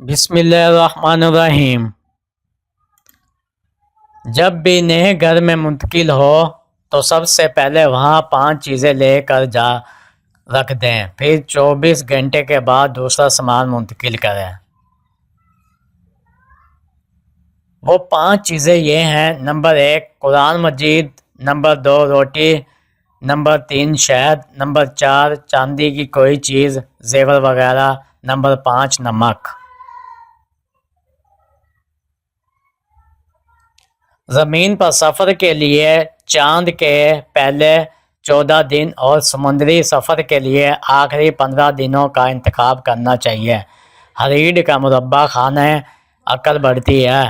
بسم اللہ الرحمن الرحیم۔ جب بھی نئے گھر میں منتقل ہو تو سب سے پہلے وہاں 5 چیزیں لے کر جا رکھ دیں، پھر 24 گھنٹے کے بعد دوسرا سامان منتقل کریں۔ وہ 5 چیزیں یہ ہیں: نمبر 1 قرآن مجید، نمبر 2 روٹی، نمبر 3 شہد، نمبر 4 چاندی کی کوئی چیز، زیور وغیرہ، نمبر 5 نمک۔ زمین پر سفر کے لیے چاند کے پہلے 14 دن اور سمندری سفر کے لیے آخری 15 دنوں کا انتخاب کرنا چاہیے۔ ہریڈ کا مربع کھانے عقل بڑھتی ہے۔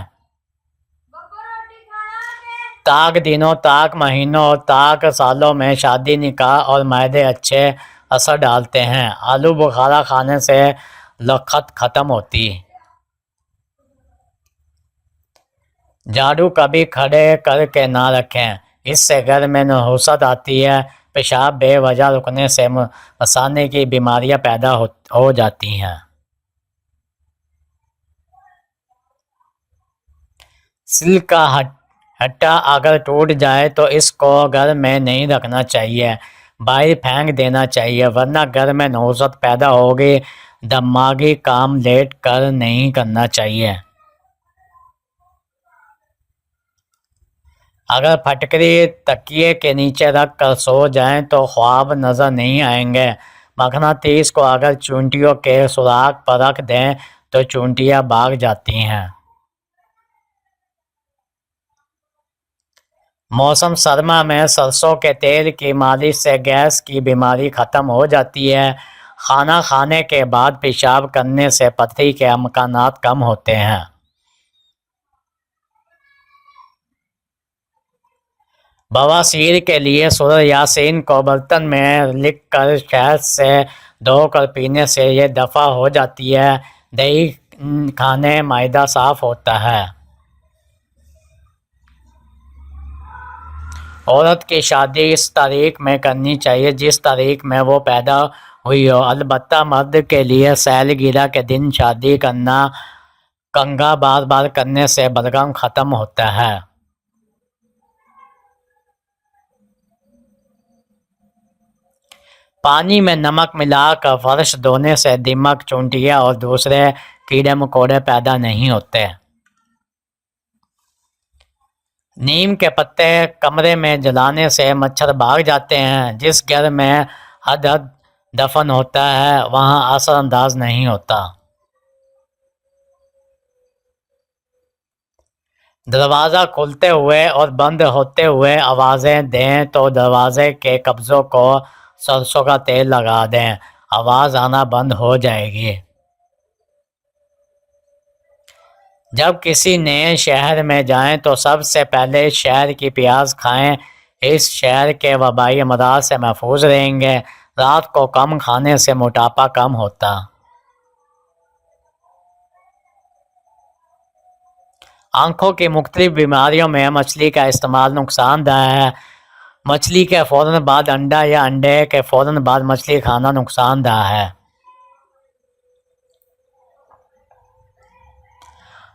طاق دنوں، طاق مہینوں اور طاق سالوں میں شادی، نکاح اور معدے اچھے اثر ڈالتے ہیں۔ آلو بخارا کھانے سے لقت ختم ہوتی۔ جھاڑو کبھی کھڑے کر کے نہ رکھیں، اس سے گھر میں نحوست آتی ہے۔ پیشاب بے وجہ رکنے سے مثانے کی بیماریاں پیدا ہو جاتی ہیں۔ سل کا ہٹا اگر ٹوٹ جائے تو اس کو گھر میں نہیں رکھنا چاہیے، باہر پھینک دینا چاہیے، ورنہ گھر میں نحوست پیدا ہوگی۔ دماغی کام لیٹ کر نہیں کرنا چاہیے۔ اگر پھٹکری تکیے کے نیچے رکھ کر سو جائیں تو خواب نظر نہیں آئیں گے۔ مقناطیس کو اگر چونٹیوں کے سوراخ پر رکھ دیں تو چونٹیاں بھاگ جاتی ہیں۔ موسم سرما میں سرسوں کے تیل کی مالش سے گیس کی بیماری ختم ہو جاتی ہے۔ کھانا کھانے کے بعد پیشاب کرنے سے پتھری کے امکانات کم ہوتے ہیں۔ بواسیر کے لیے سورہ یاسین کو برتن میں لکھ کر شہد سے دھو کر پینے سے یہ دفع ہو جاتی ہے۔ دہی کھانے معدہ صاف ہوتا ہے۔ عورت کی شادی اس تاریخ میں کرنی چاہیے جس تاریخ میں وہ پیدا ہوئی ہو۔ البتہ مرد کے لیے سالگرہ کے دن شادی کرنا کنگھا بار بار کرنے سے بلغم ختم ہوتا ہے۔ پانی میں نمک ملا کر فرش دھونے سے دیمک، چونٹیاں اور دوسرے کیڑے مکوڑے پیدا نہیں ہوتے۔ نیم کے پتے کمرے میں جلانے سے مچھر بھاگ جاتے ہیں۔ جس گھر میں حد دفن ہوتا ہے وہاں اثر انداز نہیں ہوتا۔ دروازہ کھلتے ہوئے اور بند ہوتے ہوئے آوازیں دیں تو دروازے کے قبضوں کو سرسوں کا تیل لگا دیں، آواز آنا بند ہو جائے گی۔ جب کسی نئے شہر میں جائیں تو سب سے پہلے شہر کی پیاز کھائیں، اس شہر کے وبائی امراض سے محفوظ رہیں گے۔ رات کو کم کھانے سے موٹاپا کم ہوتا۔ آنکھوں کی مختلف بیماریوں میں مچھلی کا استعمال نقصان دہ ہے۔ مچھلی کے فوراً بعد انڈا یا انڈے کے فوراً بعد مچھلی کھانا نقصان دہ ہے۔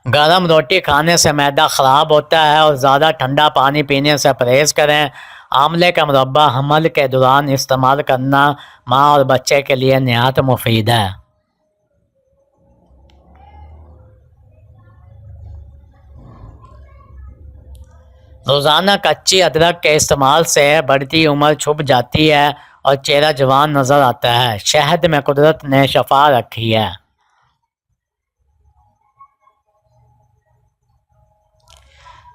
گرم روٹی کھانے سے معدہ خراب ہوتا ہے اور زیادہ ٹھنڈا پانی پینے سے پرہیز کریں۔ آملے کا مربع حمل کے دوران استعمال کرنا ماں اور بچے کے لیے نہایت مفید ہے۔ روزانہ کچی ادرک کے استعمال سے بڑھتی عمر چھپ جاتی ہے اور چہرہ جوان نظر آتا ہے۔ شہد میں قدرت نے شفا رکھی ہے۔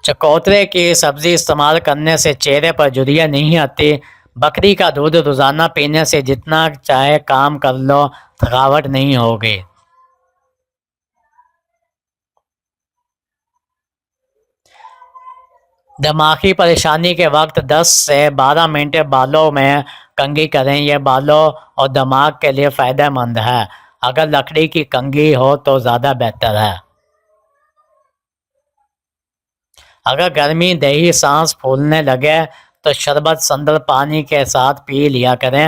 چکوترے کی سبزی استعمال کرنے سے چہرے پر جھریاں نہیں آتی۔ بکری کا دودھ روزانہ پینے سے جتنا چاہے کام کر لو، تھکاوٹ نہیں ہوگی۔ دماغی پریشانی کے وقت 10 سے 12 منٹ بالوں میں کنگھی کریں، یہ بالوں اور دماغ کے لیے فائدہ مند ہے۔ اگر لکڑی کی کنگھی ہو تو زیادہ بہتر ہے۔ اگر گرمی دہی سانس پھولنے لگے تو شربت سندر پانی کے ساتھ پی لیا کریں،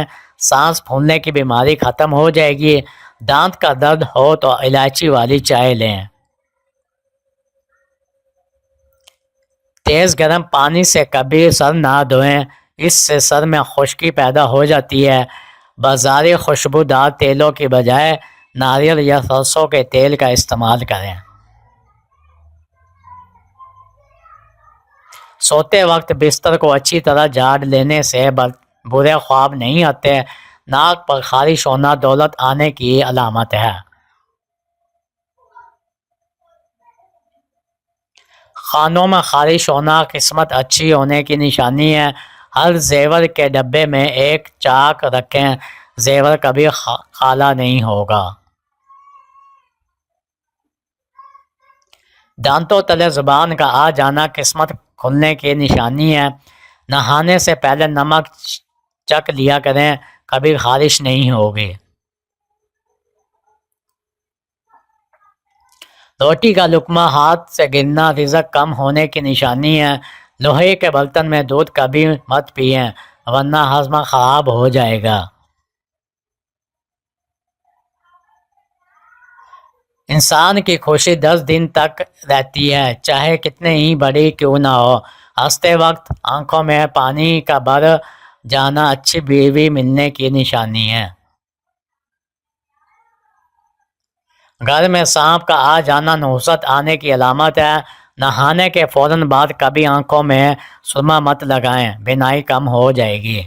سانس پھولنے کی بیماری ختم ہو جائے گی۔ دانت کا درد ہو تو الائچی والی چائے لیں۔ تیز گرم پانی سے کبھی سر نہ دھوئیں، اس سے سر میں خشکی پیدا ہو جاتی ہے۔ بازاری خوشبودار تیلوں کی بجائے ناریل یا سرسوں کے تیل کا استعمال کریں۔ سوتے وقت بستر کو اچھی طرح جھاڑ لینے سے برے خواب نہیں آتے۔ ناک پر خارش ہونا دولت آنے کی علامت ہے۔ خانوں میں خارش ہونا قسمت اچھی ہونے کی نشانی ہے۔ ہر زیور کے ڈبے میں ایک چاک رکھیں، زیور کبھی کالا نہیں ہوگا۔ دانتوں تلے زبان کا آ جانا قسمت کھلنے کی نشانی ہے۔ نہانے سے پہلے نمک چکھ لیا کریں، کبھی خارش نہیں ہوگی۔ روٹی کا لقمہ ہاتھ سے گرنا رزق کم ہونے کی نشانی ہے۔ لوہے کے برتن میں دودھ کبھی مت پئیں، ورنہ ہاضمہ خراب ہو جائے گا۔ انسان کی خوشی 10 دن تک رہتی ہے، چاہے کتنے ہی بڑی کیوں نہ ہو۔ ہنستے وقت آنکھوں میں پانی کا بھر جانا اچھی بیوی ملنے کی نشانی ہے۔ گھر میں سانپ کا آ جانا نحوست آنے کی علامت ہے۔ نہانے کے فوراً بعد کبھی آنکھوں میں سرما مت لگائیں، بینائی کم ہو جائے گی۔